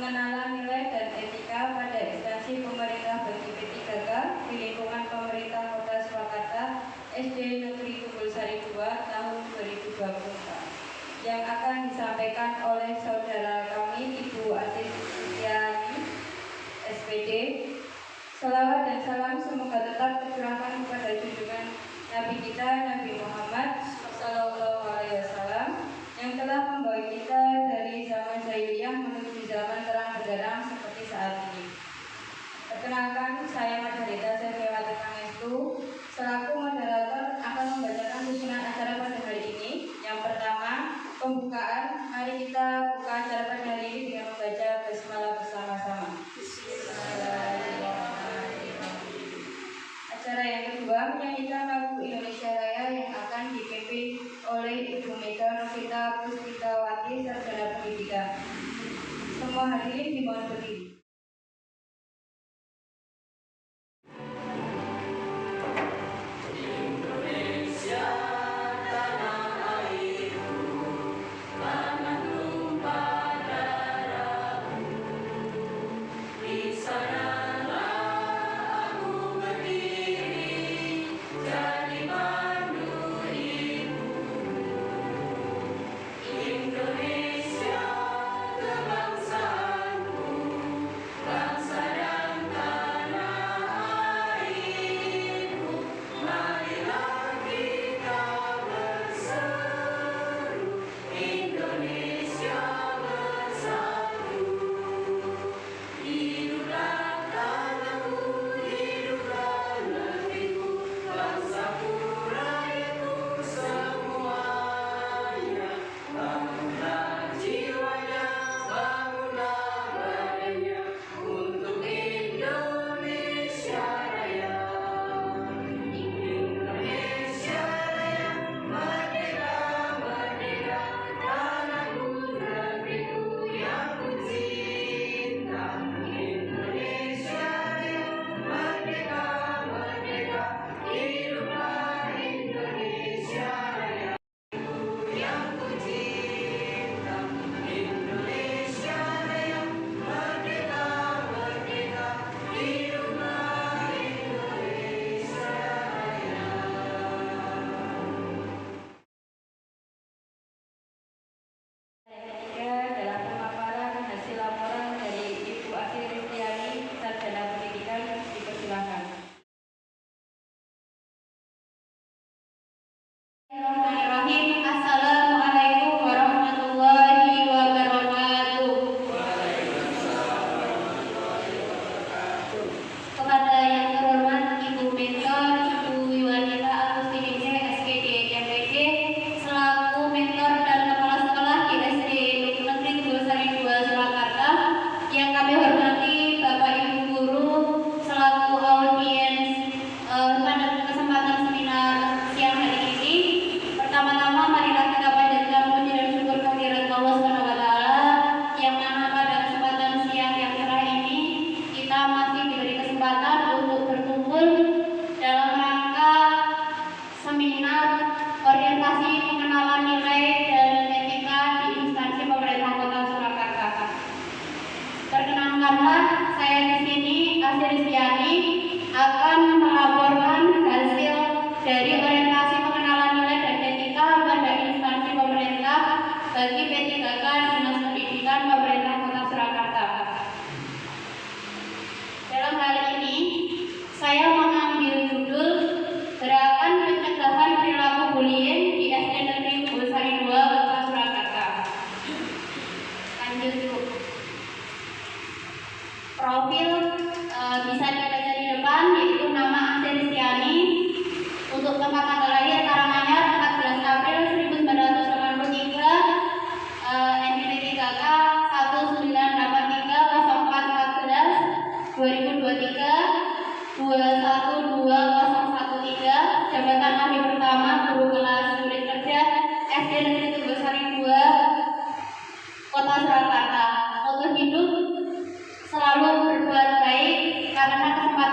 pengenalan nilai dan etika pada instansi pemerintah bagi P3K di lingkungan pemerintah Kota Surakarta SD Negeri Tunggulsari 2 tahun 2024 yang akan disampaikan oleh saudara kami Ibu Asis Suciani SPD. Salawat dan salam semoga tetap tercurahkan kepada junjungan Nabi kita Nabi Muhammad Sallallahu Alaihi Wasallam yang telah membawa kita dari zaman jahiliyah menuju zaman terang benderang seperti saat ini. Perkenalkan, saya Margarita Sylviawati Pangestu selaku moderator akan membacakan susunan acara pada hari ini. Yang pertama, pembukaan. Mari kita buka acara pada hari ini dengan membaca basmalah bersama-sama. Acara yang kedua, menyanyikan lagu Indonesia Raya yang akan dipimpin oleh Ibu Mega Novita Pustikawati, Sarjana Pendidikan. Semua hadirin dimohon berdiri. Kota Surakarta. Untuk hidup selalu berbuat baik karena kesempatan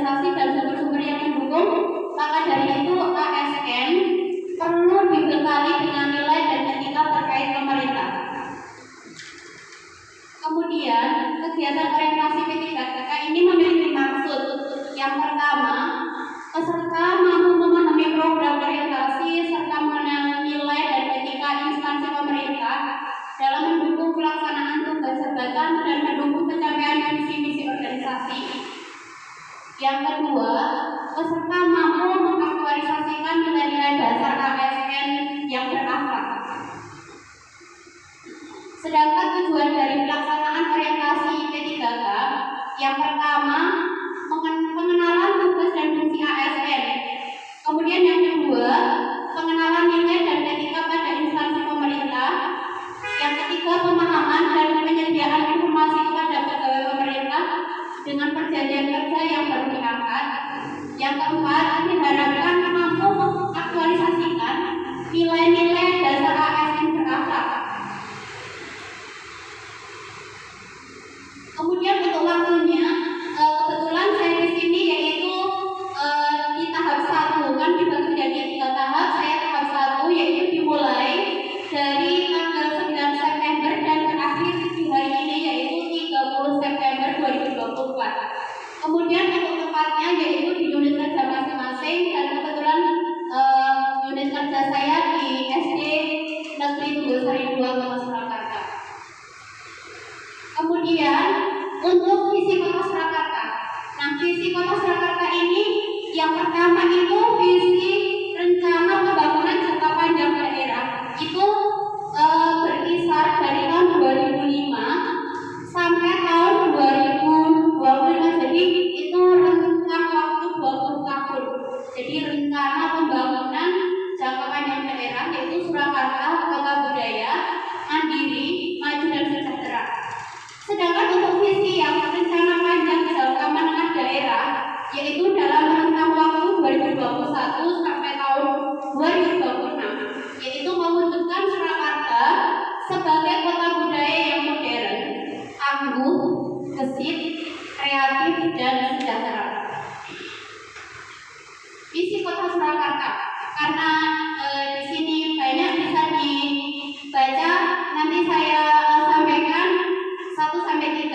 organisasi dan sumber-sumber yang mendukung. Maka dari itu ASN perlu dibekali dengan nilai dan etika terkait pemerintah. Kemudian kegiatan orientasi P3KK ini memiliki maksud. Yang pertama, peserta mampu memahami program orientasi serta mengenal nilai dan etika instansi pemerintah dalam mendukung pelaksanaan tugas jabatan dan mendukung pencapaian visi-misi organisasi. Yang kedua, peserta mampu mengaktualisasikan nilai-nilai dasar ASN yang berakhlak. Sedangkan tujuan dari pelaksanaan orientasi P3K yang pertama, pengenalan tugas dan fungsi ASN. Kemudian yang kedua, pengenalan nilai dan etika pada instansi pemerintah. Yang ketiga, pemahaman dan penyediaan informasi kepada pegawai pemerintah dengan perjanjian kerja yang baru diangkat. Yang keempat, diharapkan mampu mengaktualisasikan nilai-nilai dasar ASN berakhlak. Kemudian untuk waktunya, kebetulan saya di sini yaitu di tahap 1, kan dibagi menjadi 3 tahap. Saya tahap 1 yaitu dimulai dari tanggal 9 September dan berakhir di hari ini yaitu 30 September 2024. Kemudian untuk tepatnya yaitu di unit kerja masing-masing, dan kebetulan unit kerja saya di SD Negeri Tunggul Sari 2 Kota Surakarta. Kemudian untuk visi Kota Surakarta. Nah, visi Kota Surakarta ini yang pertama itu visi rencana pembangunan jangka panjang daerah. Itu berkisar dari tahun 2005 sampai tahun 2025. Jadi itu rentang waktu 20 tahun. Jadi rencana pembangunan jangka panjang daerah yaitu Surakarta Kota Budaya, Mandiri, Maju dan Sejahtera. Sedangkan untuk visi yang rencana panjang jangka menengah daerah yaitu dalam rentang waktu 2021 sampai tahun 2026, yaitu mewujudkan Surakarta sebagai kota budaya yang modern, tangguh, gesit, kreatif, dan sejahtera. Visi Kota Surakarta, karena di sini banyak bisa dibaca, nanti saya sampaikan 1-3.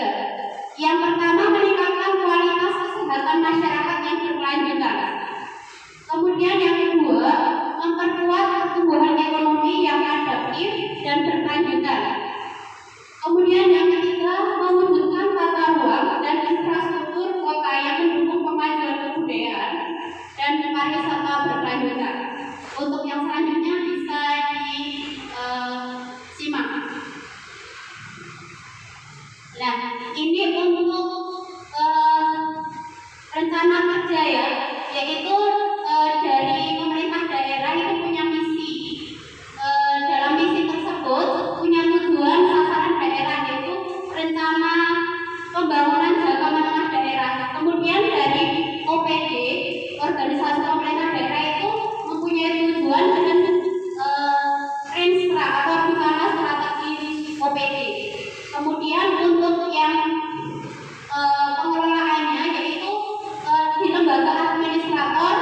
Yang pertama, meningkatkan kualitas kesehatan masyarakat yang berkelanjutan. Kemudian yang kedua, memperkuat pertumbuhan ekonomi yang adaptif dan berkelanjutan. Kemudian yang ketiga, mewujudkan tata ruang dan infrastruktur kota yang mendukung kemajuan kebudayaan dan pariwisata berkelanjutan. Untuk yang selanjutnya bisa disimak. Nah, ini untuk rencana kerja ya, yaitu dari pemerintah daerah itu punya misi. Dalam misi tersebut punya tujuan sasaran daerah yaitu rencana pembangunan jangka menengah daerah. Kemudian dari OPD, organisasi pemerintah daerah itu mempunyai tujuan dengan renstra atau rencana strategi OPD. Kemudian untuk yang pengelolaannya yaitu di lembaga administrator,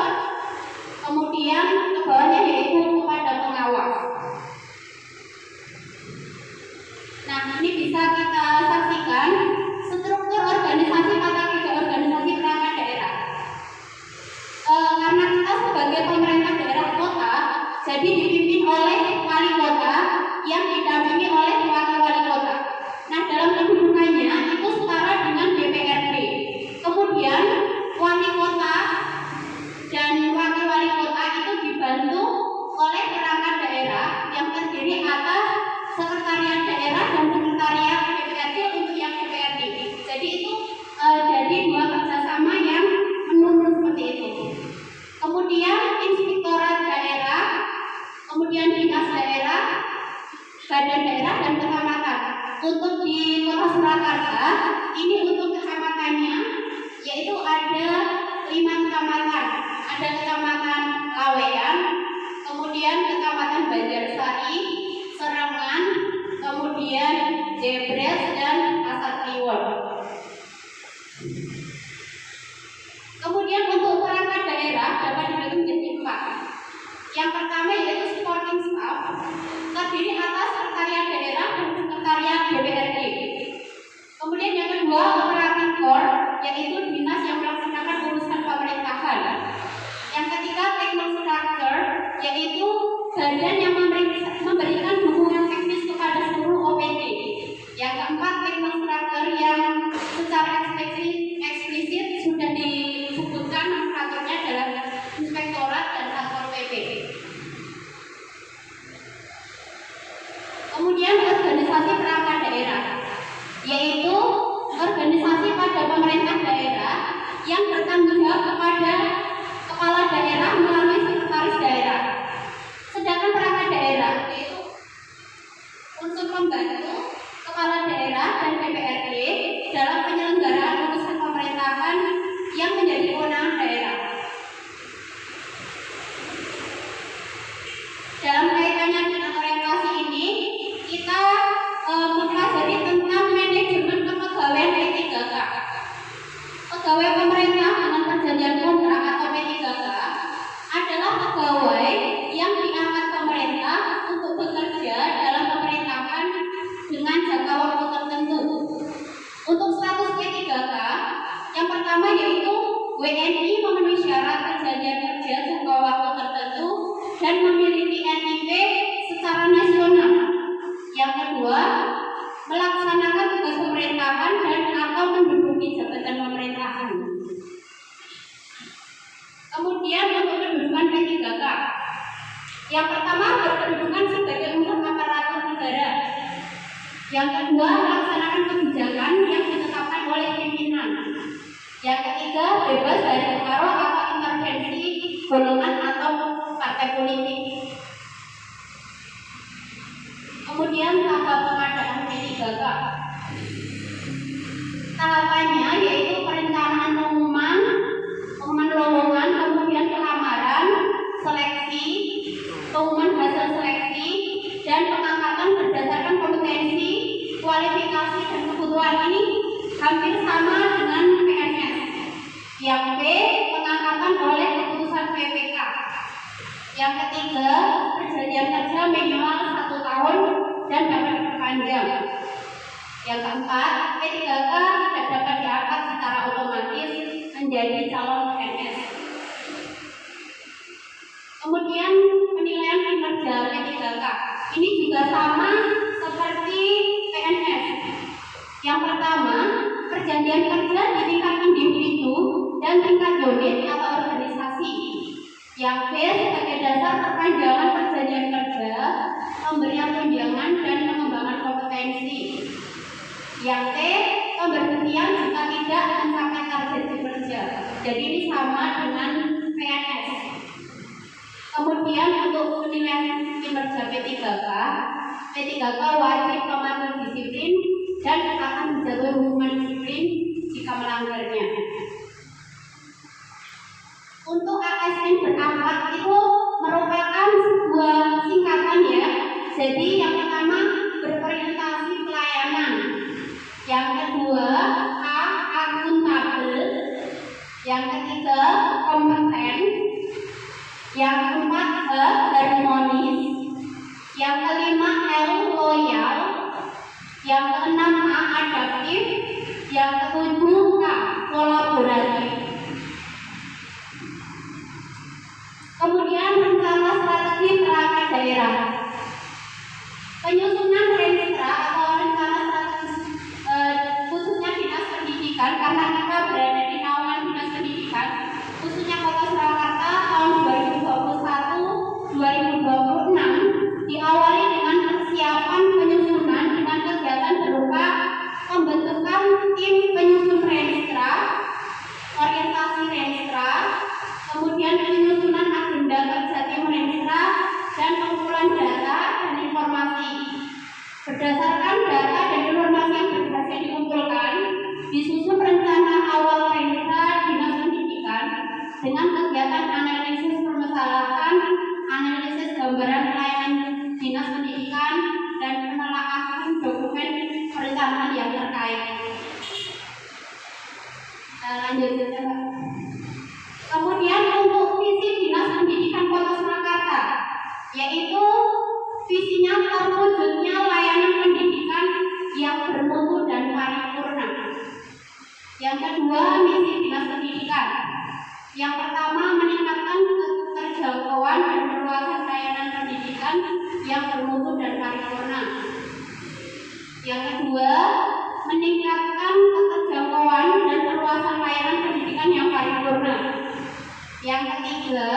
kemudian ke bawahnya yaitu kepada pengawas. Nah, ini bisa kita saksikan struktur organisasi tata kerja organisasi perangkat daerah. Karena kita sebagai pemerintah daerah kota, jadi dipimpin oleh wali kota yang didampingi oleh wakil wali kota. Nah, dalam kedudukannya itu setara dengan DPRD. Kemudian wali kota dan wakil wali kota itu dibantu oleh perangkat daerah yang terdiri atas sekretariat daerah dan sekretariat DPRD untuk yang DPRD. Jadi itu jadi dua kerjasama yang menurut seperti itu. Kemudian inspektorat daerah, kemudian dinas daerah, badan daerah dan kecamatan. Untuk di Kota Surakarta, ini untuk kecamatannya, yaitu ada 5 kecamatan. Ada kecamatan Laweyan, kemudian kecamatan Banjarsari, Serangan, kemudian Jebres dan Pasar Kliwon. Kemudian tanggung jawab kepada kepala daerah melalui sekretaris daerah. Sedangkan perangkat daerah yaitu unsur pembantu kepala daerah dan DPRD dalam penyelenggaraan urusan pemerintahan yang menjadi kewenangan daerah. Dalam kaitannya dengan orientasi ini, kita mempelajari tentang manajemen kepegawaian P3K. Pegawai pemerintah dengan perjanjian kontrak atau P3K adalah pegawai yang diangkat pemerintah untuk bekerja dalam pemerintahan dengan jangka waktu tertentu. Untuk status P3K, yang pertama yaitu WNI memenuhi syarat perjanjian kerja jangka waktu tertentu dan memiliki NIP secara nasional. Yang kedua, melaksanakan tugas pemerintahan dan atau menduduki jabatan pemerintahan. Kemudian untuk kedudukan P3K, yang pertama berkedudukan sebagai unsur aparatur negara. Yang kedua, melaksanakan kebijakan yang ditetapkan oleh pimpinan. Yang ketiga, bebas dari pengaruh atau intervensi golongan atau partai politik. Kemudian tahap pengadaan P3K. Tahapannya yaitu perencanaan pengumuman lowongan, kemudian pelamaran, seleksi, pengumuman hasil seleksi, dan pengangkatan berdasarkan kompetensi, kualifikasi, dan kebutuhan ini hampir sama dengan PNS. Yang B, pengangkatan oleh keputusan PPK. Yang ketiga, perjanjian kerja minimal 1 tahun dan dapat diperpanjang. Yang keempat, P3K tidak dapat diangkat secara otomatis menjadi calon PNS. Kemudian penilaian kinerja P3K ini juga sama seperti PNS. Yang pertama, perjanjian kerja di tingkat individu dan tingkat unit atau organisasi. Yang B, sebagai dasar perpanjangan perjanjian kerja, pemberian tunjangan dan pengembangan kompetensi. Yang T, pemberhentian jika tidak mencapai target kinerja. Jadi ini sama dengan PNS. Kemudian untuk penilaian kinerja P3K wajib mematuhi disiplin dan akan menjatuhi hukuman disiplin jika melanggarnya. Untuk ASN berakhlak itu merupakan sebuah singkatan ya. Jadi yang pertama berorientasi pelayanan. Yang kedua akuntabel. Yang ketiga kompeten. Yang keempat harmonis. Yang kelima loyal. Yang keenam adaptif. Yang ketujuh kolaboratif. Kemudian rencana strategi perangkat daerah. Penyusunan Renstra atau rencana strategis khususnya dinas pendidikan, karena kita berada di naungan dinas pendidikan, khususnya Kota Surakarta tahun 2021-2026 diawali dengan persiapan penyusunan dengan kegiatan berupa pembentukan tim penyusun Renstra, orientasi Renstra, kemudian penyusunan agenda kerja tim Renstra dan pengumpulan data dan informasi. Berdasarkan data dan informasi yang berhasil dikumpulkan, disusun rencana awal Renstra Dinas Pendidikan dengan kegiatan analisis permasalahan, analisis gambaran pelayanan Dinas Pendidikan, dan penelaahan dokumen perencanaan yang terkait. Lanjut saja, Pak. Kemudian untuk visi Dinas Pendidikan Kota Surakarta, yaitu visinya terwujudnya layanan pendidikan yang bermutu dan paripurna. Yang kedua, misi Dinas Pendidikan. Yang pertama, meningkatkan keterjangkauan dan perluasan layanan pendidikan yang bermutu dan paripurna. Yang kedua, meningkatkan keterjangkauan dan perluasan layanan pendidikan yang paripurna. Yang ketiga,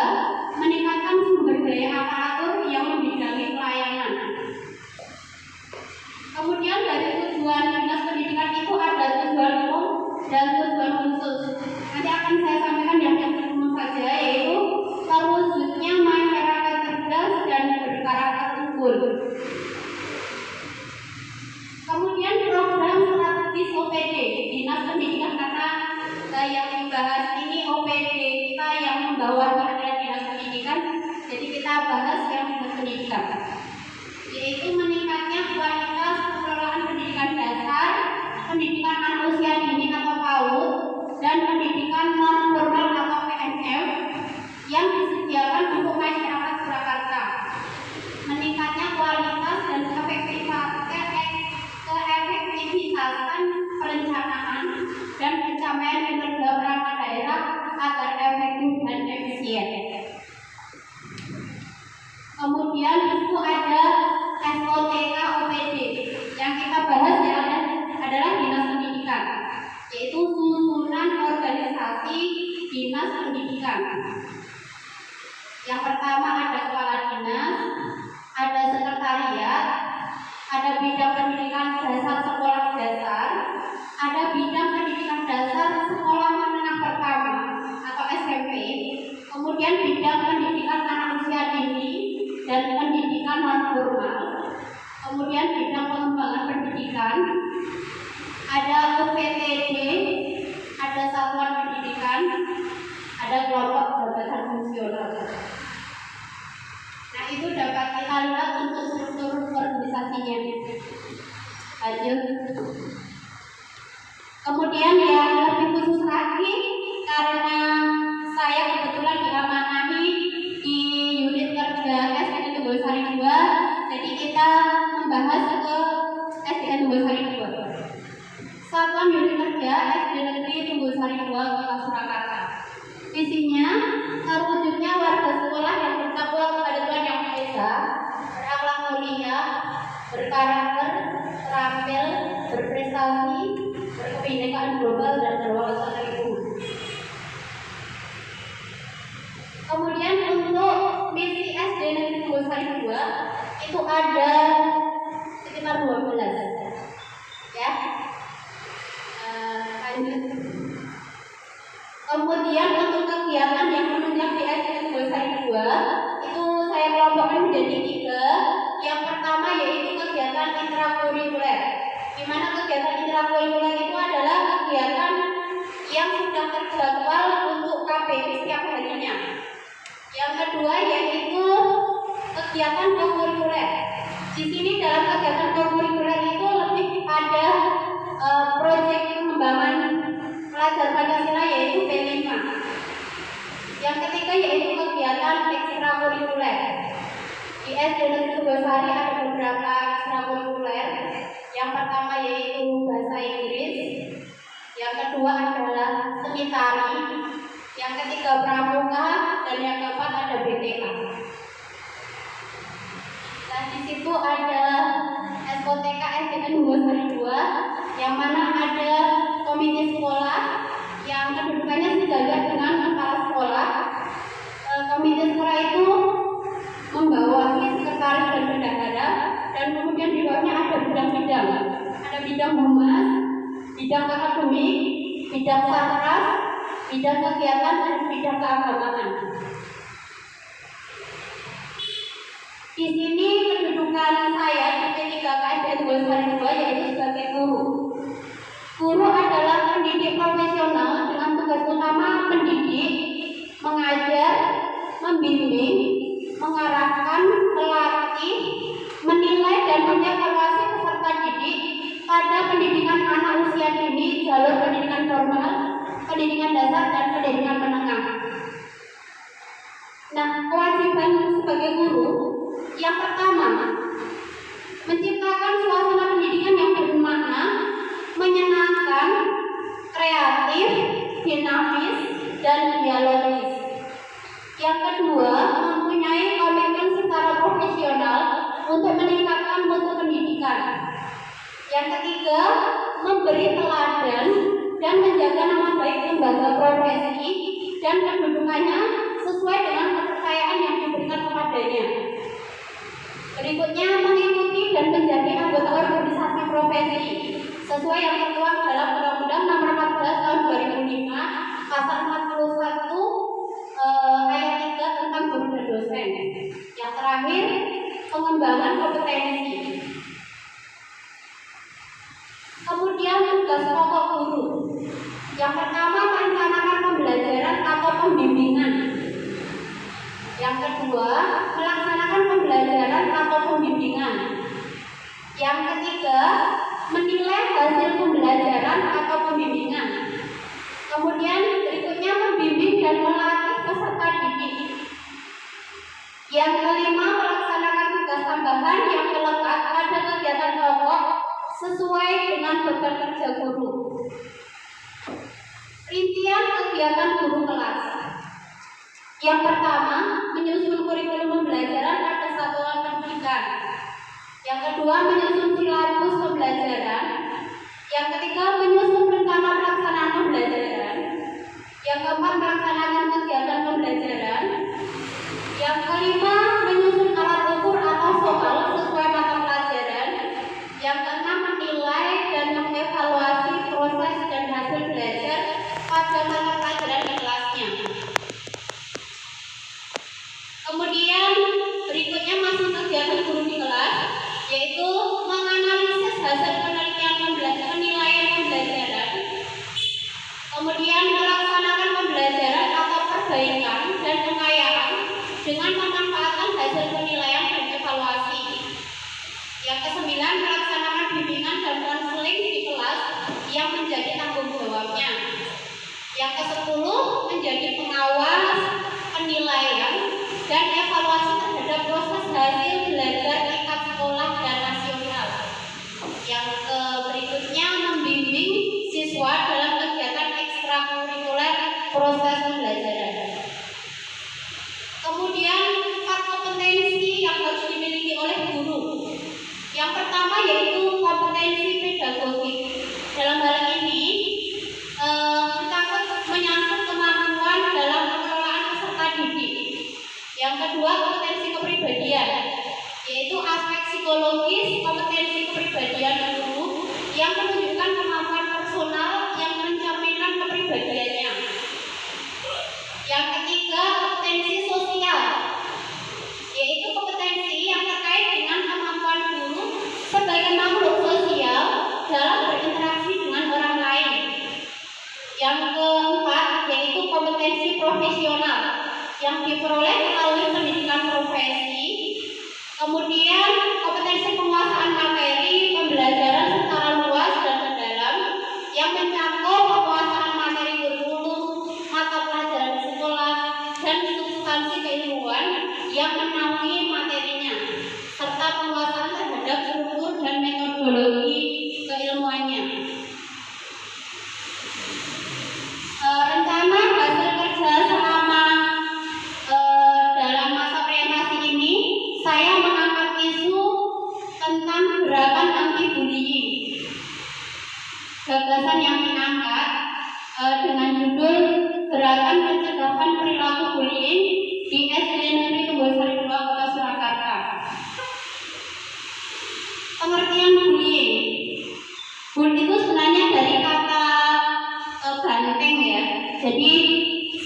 meningkatkan sumber daya aparatur yang membidangi pelayanan. Kemudian dari tujuan Dinas Pendidikan itu ada tujuan umum dan tujuan khusus. Nanti akan saya sampaikan bawahnya adalah dinas pendidikan, jadi kita bahas yang dinas pendidikan, yaitu meningkatnya kualitas pengelolaan pendidikan dasar, pendidikan anak usia dini atau PAUD, dan pendidikan non formal atau PNF yang disediakan untuk masyarakat Surakarta. Meningkatnya kualitas dan keefektifitasan perencanaan dan pencapaian kinerja perangkat daerah agar efektif dan efisien. Kemudian itu ada SOTK OPD yang kita bahas ya adalah dinas pendidikan, yaitu susunan organisasi dinas pendidikan. Yang pertama ada kepala dinas, ada sekretariat, ada bidang pendidikan dasar sekolah dasar, ada bidang pendidikan dasar sekolah menengah pertama atau SMP, kemudian bidang pendidikan anak usia dini dan pendidikan non formal, kemudian bidang pengembangan pendidikan, ada UPTD, ada satuan pendidikan, ada kelompok jabatan fungsional. Nah, itu dapat kita lihat untuk struktur organisasinya. Lanjut. Kemudian yang lebih khusus lagi, karena saya kebetulan diamanahi di unit kerja SDN Tunggulsari 2, jadi kita membahas ke SDN Tunggulsari 2. Satuan unit kerja SD Negeri Tunggulsari 2 Kota Surakarta. Visinya terwujudnya warga sekolah yang bertakwa kepada Tuhan Yang Maha Esa, berakhlak mulia, berkarakter, terampil, berprestasi, berkebinekaan global dan berwawasan lingkungan. Kemudian untuk misi SD Negeri Tunggulsari 2 itu ada sekitar 12 ya. Lanjut. Kemudian untuk kegiatan yang menunjang di SD Tunggulsari 2 itu saya kelompokkan menjadi 3. Yang pertama yaitu kegiatan intrakurikuler, di mana kegiatan intrakurikuler itu adalah kegiatan yang sudah terjadwal untuk KPI setiap harinya. Yang kedua yaitu kegiatan kokurikuler. Di sini dalam kegiatan kokurikuler itu lebih pada proyek pengembangan pelajar Pancasila yaitu P5. Yang ketiga yaitu kegiatan ekstrakurikuler. Di SD Negeri Tunggulsari ada beberapa ekstrakurikuler. Yang pertama yaitu bahasa Inggris. Yang kedua adalah seni tari. Yang ketiga pramuka dan yang keempat ada BTK. Dan di situ ada SOTK SDN Tunggulsari 2 yang mana ada komite sekolah yang kedudukannya sejajar dengan kepala sekolah. Komite sekolah itu membawahi sekretaris dan bendahara, dan kemudian di bawahnya ada bidang-bidang. Ada bidang humas, bidang akademik, bidang sarkas, bidang kegiatan, dan bidang keagamaan. Di sini kedudukan saya di P3K SDN Tunggulsari 2 yaitu sebagai guru. Guru adalah pendidik profesional dengan tugas utama mendidik, mengajar, membimbing, mengarahkan, melatih, menilai dan mengevaluasi peserta didik pada pendidikan anak usia dini, jalur pendidikan formal, pendidikan dasar, dan pendidikan menengah. Nah, kewajiban sebagai guru yang pertama, menciptakan suasana pendidikan yang bermakna, menyenangkan, kreatif, dinamis, dan dialogis. Yang kedua, mempunyai komitmen secara profesional untuk meningkatkan mutu pendidikan. Yang ketiga, memberi teladan dan menjaga nama baik lembaga profesi dan kedudukannya sesuai dengan kepercayaan yang diberikan kepadanya. Berikutnya, mengikuti dan menjadi anggota organisasi profesi sesuai yang tertuang dalam Undang-Undang Nomor 14 Tahun 2005 Pasal 41 ayat 3 tentang guru dan dosen. Yang terakhir, pengembangan kompetensi. Kemudian tugas pokok guru. Yang pertama, merencanakan pembelajaran atau pembimbingan kedua, melaksanakan pembelajaran atau pembimbingan. Yang ketiga, menilai hasil pembelajaran atau pembimbingan. Kemudian berikutnya membimbing dan melatih peserta didik. Yang kelima, melaksanakan tugas tambahan yang melekat pada kegiatan pokok sesuai dengan beban kerja guru. Rincian kegiatan guru kelas. Yang pertama, menyusun kurikulum pembelajaran pada satuan pendidikan. Yang kedua, menyusun silabus pembelajaran. Yang ketiga, menyusun rencana pelaksanaan pembelajaran. Yang keempat, melaksanakan kegiatan pembelajaran. Yang kelima, menyusun alat ukur atau soal sesuai mata pelajaran. Yang keenam, menilai dan mengevaluasi proses dan hasil belajar pada mata pelajaran di kelasnya. Kemudian berikutnya masih kegiatan guru di kelas, yaitu menganalisis hasil penilaian pembelajaran, kemudian melaksanakan pembelajaran atau perbaikan dan pengayaan dengan memanfaatkan hasil penilaian dan evaluasi. Yang kesembilan, melaksanakan bimbingan dan konseling di kelas yang menjadi tanggung jawabnya. Yang kesepuluh, menjadi pengawas, penilaian, dan evaluasi terhadap proses hasil belajar tingkat sekolah dan nasional. Yang berikutnya, membimbing siswa dalam kegiatan ekstrakurikuler proses pembelajaran. Kemudian 4 kompetensi yang harus dimiliki oleh guru. Yang pertama yaitu kompetensi pedagogik. Dalam hal ini menyangkut kemampuan dalam pengelolaan peserta didik. Yang kedua, kompetensi kepribadian, yaitu aspek psikologis kompetensi kepribadian guru yang menunjukkan kemampuan personal yang mencerminkan kepribadiannya. Yang ketiga, kompetensi sosial, yaitu kompetensi yang terkait dengan kemampuan guru sebagai makhluk sosial dalam berinteraksi dengan orang lain. Yang keempat, yaitu kompetensi profesional yang diperoleh melalui pendidikan profesi. Kemudian kompetensi penguasaan materi pembelajaran secara luas dan mendalam yang mencakup penguasaan materi kurikulum, mata pelajaran di sekolah, dan substansi keilmuan yang menaungi materinya, serta penguasaan terhadap struktur dan metodologi keilmuannya. Rencana hasil kerja selama dalam masa orientasi ini, saya mengangkat isu tentang gerakan anti-bullying. Gagasan yang diangkat dengan judul Gerakan Pencegahan Perilaku Bullying di SD Negeri Tunggulsari 2 Kota Surakarta. Pengertian bullying. Bullying itu sebenarnya dari kata banteng ya. Jadi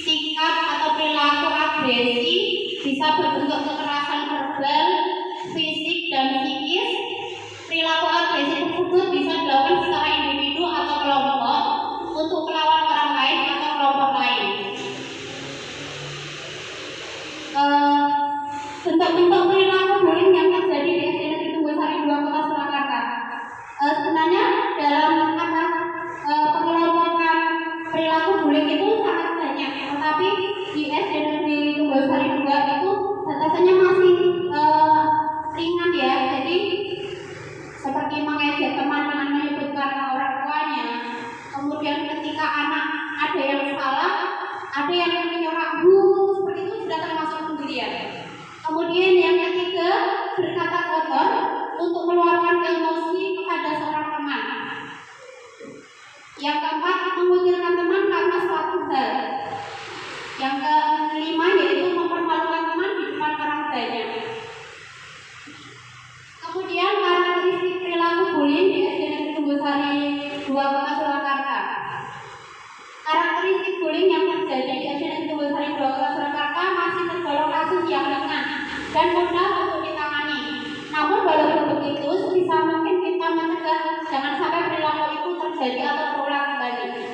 sikap atau perilaku agresi bisa berbentuk kekerasan verbal, fisik, dan psikis. Perilaku agresi tersebut bisa dilakukan secara individu atau kelompok untuk melawan orang lain atau kelompok lain. Bentuk-bentuk perilaku bullying yang terjadi di SD Negeri Tunggulsari 2 Kota Surakarta. Sebenarnya dalam pengelompokan perilaku bullying itu sangat banyak, tetapi di SD Negeri Tunggulsari 2 itu batasannya masih ringan ya. Jadi seperti mengejek teman dengan menyebutkan orang tuanya. Kemudian ketika anak ada yang salah, ada yang menyorak bu, seperti itu sudah termasuk pemberian. Kemudian yang ketiga, berkata kotor untuk meluapkan emosi kepada seorang teman. Yang keempat, mengucilkan teman karena suatu hal. Yang kelima yaitu mempermalukan teman di depan orang banyak. Kemudian karakteristik perilaku bullying di SD Negeri Tunggulsari 2 Kota Surakarta. Karakteristik bullying yang terjadi di SD Negeri Tunggulsari 2 Kota Surakarta masih tergolong kasus yang ringan dan mudah untuk ditangani. Namun walaupun begitu, sebisa mungkin kita mencegah jangan sampai perilaku itu terjadi atau terulang kembali.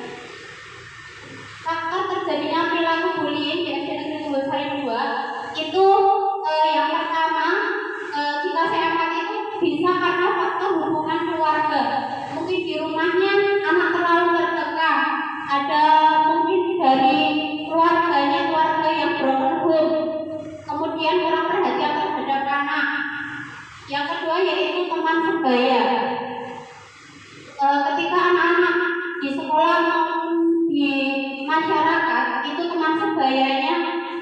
Faktor terjadinya perilaku bullying di SD Negeri Tunggulsari 2 itu teman sebaya. Ketika anak-anak di sekolah maupun di masyarakat itu teman sebayanya,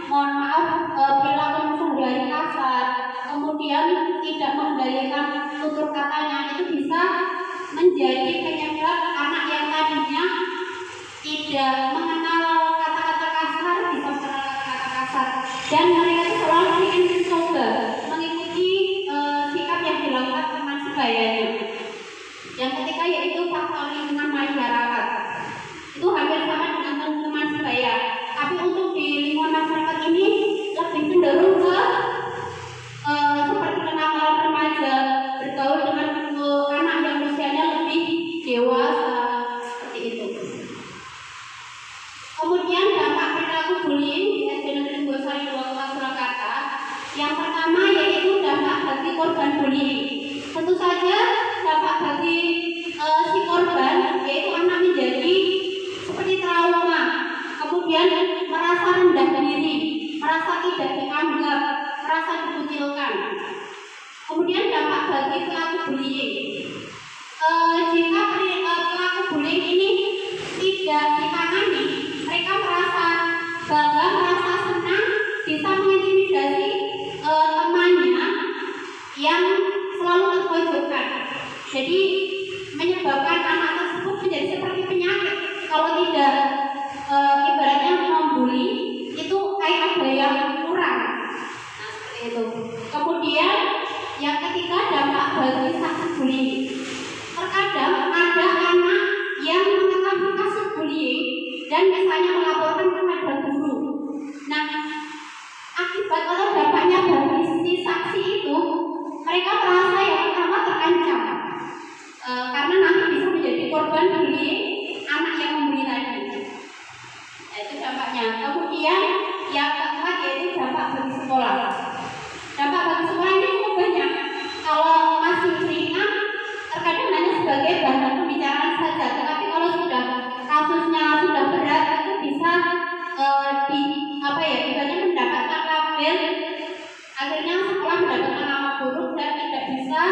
mohon maaf, perilaku sehari-hari kasar, kemudian tidak mengendalikan tutur katanya, itu bisa menjadi penyebab anak yang tadinya tidak mengenal kata-kata kasar bisa mengenal kata-kata kasar, dan mereka itu selalu ingin mencoba mengikuti sikap yang dilakukan teman sebayanya. Yang ketiga yaitu faktor lingkungan masyarakat. Itu hampir sama dengan teman sebaya, tapi untuk di lingkungan masyarakat ini lebih cenderung ke seperti kenakalan remaja, bergaul dengan anak yang usianya lebih dewasa, seperti itu. Kemudian dampak perilaku bullying di SD Negeri Tunggulsari 2 Kota Surakarta. Yang pertama yaitu dampak bagi korban bullying. Tentu saja dampak bagi si korban yaitu anak menjadi seperti trauma, kemudian merasa rendah diri, merasa tidak dianggap, merasa dikucilkan. Kemudian dampak bagi pelaku bullying. Jika pelaku bullying ini tidak ditangani, mereka merasa bangga, merasa senang bisa mengintimidasi temannya yang selalu terpojokkan. Jadi menyebabkan anak tersebut menjadi seperti penyakit. Kalau tidak ibaratnya membuli itu kayak ada yang kurang. Nah, seperti itu. Kemudian yang ketiga dampak bagi saksi bullying. Terkadang ada anak yang mengetahui kasus bullying dan misalnya melaporkan kepada guru. Nah, akibat atau dampaknya bagi si saksi itu, mereka merasa yang pertama terancam karena nanti bisa menjadi korban bullying anak yang membuli tadi. Itu dampaknya. Kemudian yang keempat yaitu dampak bagi sekolah. Dampak bagi sekolah ini cukup banyak. Kalau masih ringan, terkadang hanya sebagai bahan pembicaraan saja. Tetapi kalau sudah kasusnya sudah berat, itu bisa ibaratnya mendapatkan label. Akhirnya sekolah mendapatkan nama buruk dan tidak bisa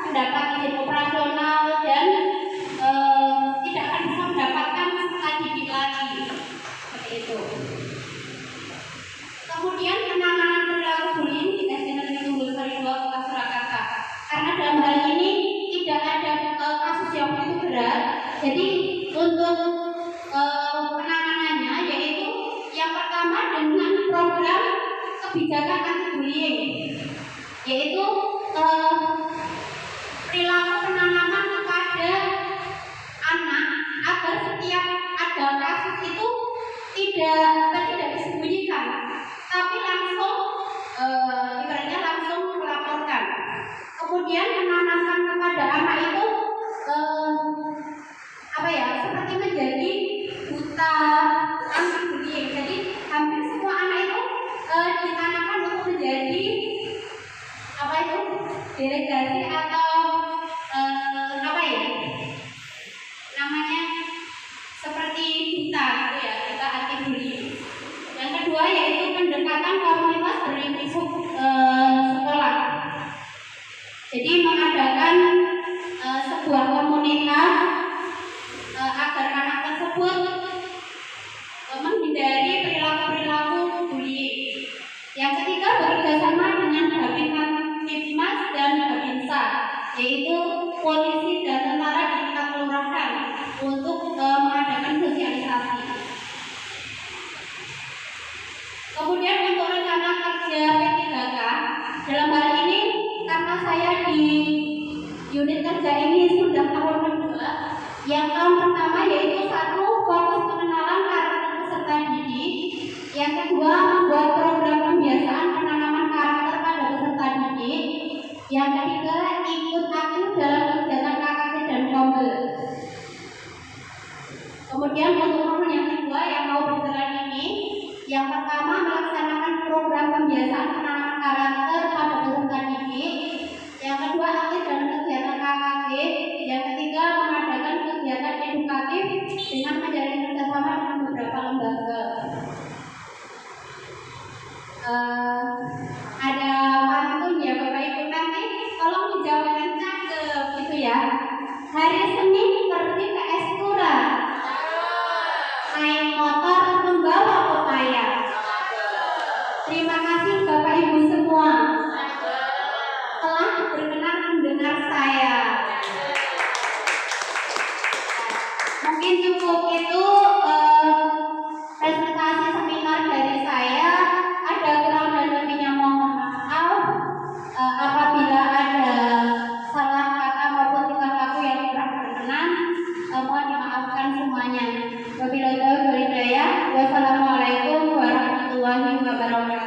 mendapat izin operasional dan tidak akan bisa mendapatkan peserta didik lagi. Seperti itu. Kemudian penanganan perilaku bullying di SD Negeri Tunggulsari 2 Kota Surakarta. Karena dalam hal ini tidak ada kasus yang begitu berat, jadi untuk penanganannya yaitu yang pertama dengan program kebijakan anti bullying, yaitu perilaku penanaman kepada anak agar setiap ada kasus itu tidak disembunyikan, tapi langsung ibaratnya langsung melaporkan. Kemudian menanamkan kepada anak itu seperti menjadi duta anti bullying. Jadi hampir semua anak itu ditanamkan untuk menjadi delegasi atau namanya seperti duta duta anti bullying. Yang kedua yaitu pendekatan komunitas berlingkup sekolah. Jadi mengadakan sebuah komunitas agar anak tersebut menghindari perilaku-perilaku bullying. Yang ketiga bekerjasama dengan Babinmas dan Babinsa, yaitu polisi dan tentara di tingkat kelurahan untuk mengadakan sosialisasi. Kemudian untuk rencana kerja P3K, dalam hal ini karena saya di unit kerja ini sudah tahun kedua. Yang tahun pertama yaitu satu, fokus pengenalan karakter peserta didik. Yang kedua, membuat program pembiasaan penanaman karakter pada peserta didik. Yang ketiga, ikut aktif dalam kegiatan KKP dan Kombel. Kemudian untuk momen yang kedua yang mau berjalan ini, yang pertama melaksanakan program pembiasaan penanaman karakter pada peserta didik. Yang kedua, aktif dalam kegiatan KKP. Yang ketiga, mengadakan kegiatan edukatif dengan menjalin kerjasama dengan beberapa lembaga. Ada pantun ya Bapak Ibu, nanti tolong dijawab dengan cakep. cukup itu presentasi seminar dari saya. Ada kurang dan lebihnya mohon maaf. Apabila ada salah kata maupun tingkah laku yang kurang berkenan, mohon dimaafkan semuanya. Wabillahi taufiq wal hidayah. Wassalamualaikum warahmatullahi wabarakatuh.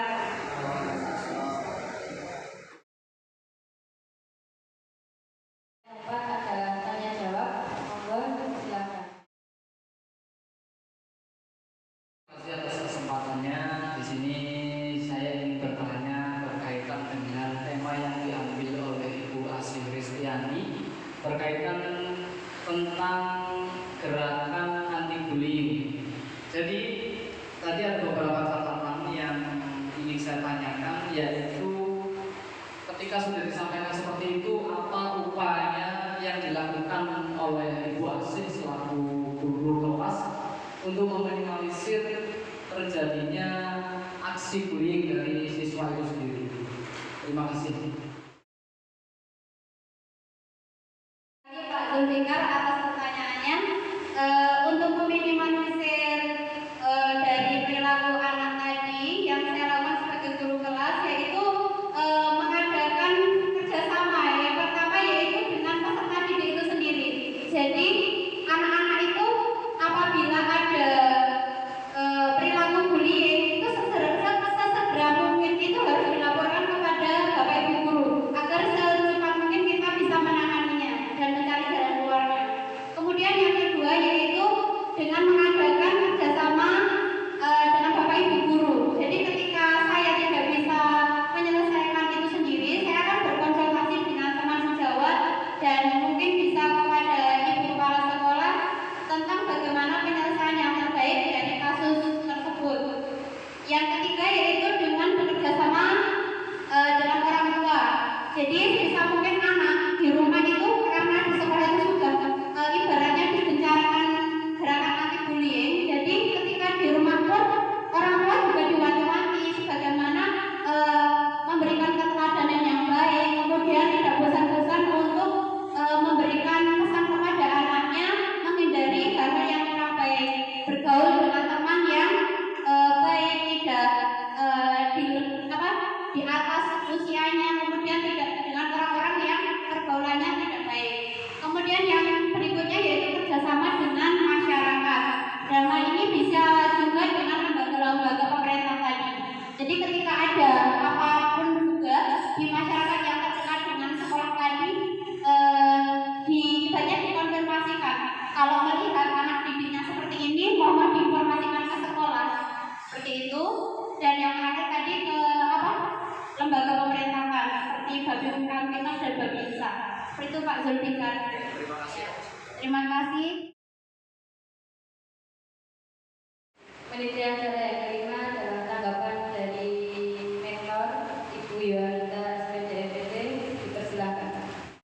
Pak, ada tanya jawab, monggo silakan. Terima kasih atas kesempatannya. Di sini saya ingin bertanya berkaitan dengan tema yang diambil oleh Ibu Asih Kristiani berkaitan tentang gerakan anti bullying. Jadi tadi ada beberapa catatan yang ingin saya tanyakan, yaitu ketika sudah disampaikan seperti itu, apa upaya yang dilakukan oleh Ibu Asih selaku guru kelas untuk meminimalisir terjadinya aksi bullying dari siswa itu sendiri? Terima kasih. Terima kasih Pak Zulfikar atas pertanyaannya. Untuk meminimalisir dari perilaku anak tadi, yang saya lakukan sebagai guru kelas yaitu mengadakan kerjasama. Yang pertama yaitu dengan peserta didik itu sendiri. Jadi anak-anak itu apabila ada perilaku bullying itu sesegera mungkin itu harus dilaporkan kepada Bapak Ibu guru agar secepat mungkin kita bisa menanganinya dan mencari jalan keluarnya. Kemudian yang kedua yaitu dengan mengadakan kerjasama dengan Bapak Ibu guru. Jadi ketika saya tidak bisa menyelesaikan itu sendiri, saya akan berkonsultasi dengan teman sejawat dan mungkin bisa kepada ibu kepala sekolah tentang bagaimana penyelesaian yang terbaik dari kasus tersebut. Yang ketiga yaitu dengan bekerjasama dengan orang tua. Jadi bisa mungkin anak di rumah itu karena di sekolah itu sudah ibaratnya digencarkan gerakan anti bullying. Jadi ketika di rumah pun orang tua juga diwanti-wanti sebagaimana memberikan keteladanan yang baik, kemudian tidak bosan-bosan untuk memberikan pesan kepada anaknya menghindari hal-hal yang kurang baik, bergaul dengan teman yang baik, tidak di atas usianya, kemudian tidak dengan orang-orang yang pergaulannya tidak baik. Kemudian yang berikutnya yaitu kerjasama dengan masyarakat. Dan hal ini bisa juga dengan lembaga-lembaga pemerintah tadi. Jadi ketika ada apapun juga di masyarakat yang terkait dengan sekolah tadi, banyak dikonfirmasikan. Kalau melihat anak didiknya seperti ini, mohon diinformasikan ke sekolah. Seperti itu. Dan yang terakhir tadi ke lembaga pemerintahan seperti Babin Kamtimas dan Babinsa. Seperti itu Pak Zulfikar. Terima kasih. Terima kasih. Panitia acara yang kelima adalah tanggapan dari Mentor Ibu Yohanita SPD MPT, dipersilakan.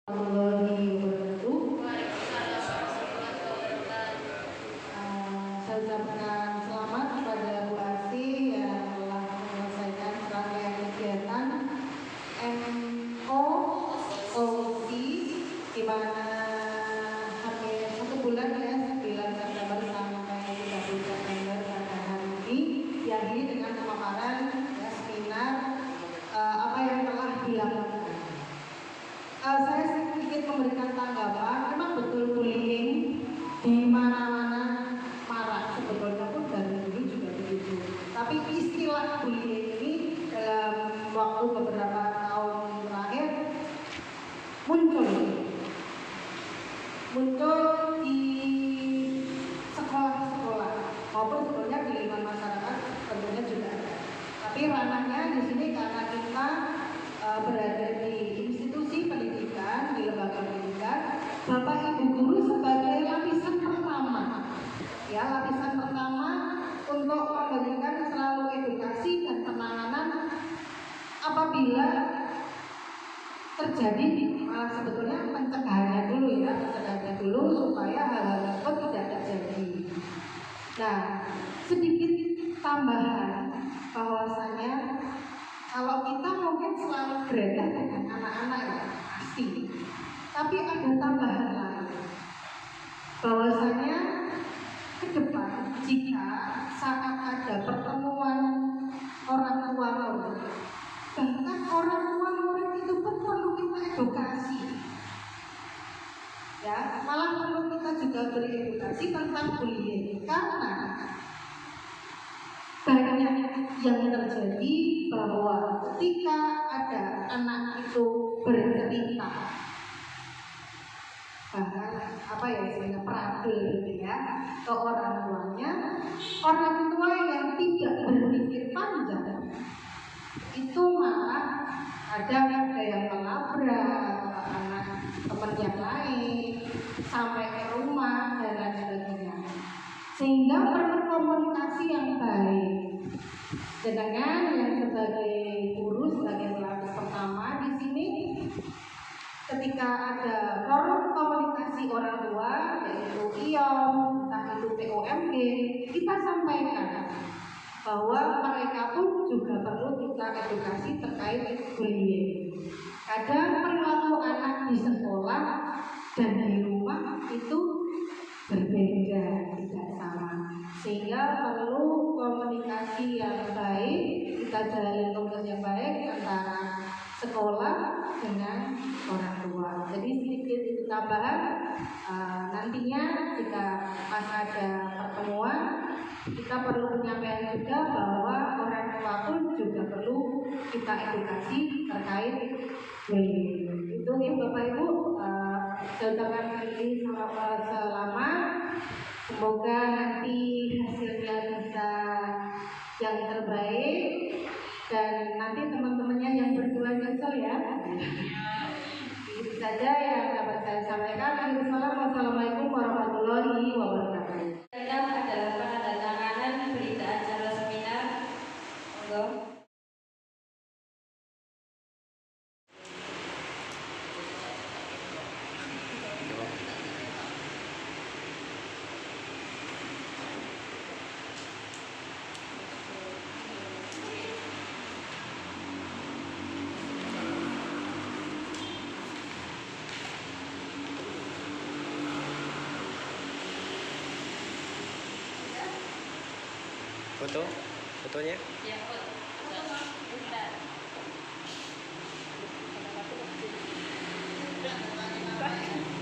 Warahmatullahi wabarakatuh. Saya ucapkan selamat kepada Bu Asih yang telah menyelesaikan serangkaian kegiatan MOOC di mana hampir 1 bulan ya, 9 September sampai 30 September pada hari ini diakhiri dengan pemaparan ya, seminar apa yang telah dilakukan. Saya sedikit memberikan tanggapan. Memang betul bullying di mana-mana marak, sebetulnya pun dari dulu juga begitu. Tapi istilah bullying ini dalam waktu beberapa tahun terakhir muncul di sekolah-sekolah maupun sebetulnya di lingkungan masyarakat tentunya juga ada. Tapi ranahnya di sini karena kita berada di institusi pendidikan, di lembaga pendidikan, Bapak Ibu guru sebagai lapisan pertama, ya lapisan pertama untuk memberikan selalu edukasi dan penanganan apabila terjadi, sebetulnya pencegahannya dulu ya, pencegahannya dulu supaya hal-hal tersebut tidak terjadi. Nah, sedikit tambahan bahwasanya kalau kita mungkin selalu berada dengan anak-anak ya pasti, tapi ada tambahan lain bahwasanya diberi edukasi tentang bullying karena banyak yang terjadi bahwa ketika ada anak itu bercerita apa ya istilahnya perabel gitu ya ke orang tuanya, orang tua yang tidak berpikir panjang itu malah ada yang melabrak anak teman yang lain sampai ke rumah dan lain sebagainya, sehingga perlu komunikasi yang baik dengan yang sebagai guru, sebagai pelaku pertama di sini. Ketika ada forum komunikasi orang tua, yaitu IOM, entah itu POMG, kita sampaikan bahwa mereka pun juga perlu kita edukasi terkait bullying. Kadang perilaku anak di sekolah dan di rumah itu berbeda, tidak sama, sehingga perlu komunikasi yang baik, kita jalin komunikasi yang baik antara sekolah dengan orang tua. Jadi sedikit tambahan, nantinya jika pas ada pertemuan kita perlu menyampaikan juga bahwa orang tua pun juga perlu kita edukasi terkait bullying. Itu ya Bapak Ibu, saya ucapkan ini selamat. Semoga nanti hasilnya bisa yang terbaik dan nanti teman-temannya yang berjuang nyesel ya. Itu saja yang dapat saya sampaikan. Wassalamualaikum warahmatullahi wabarakatuh. Keenam adalah penandatanganan berita acara seminar. Monggo. Fotonya? Ya, Bentar.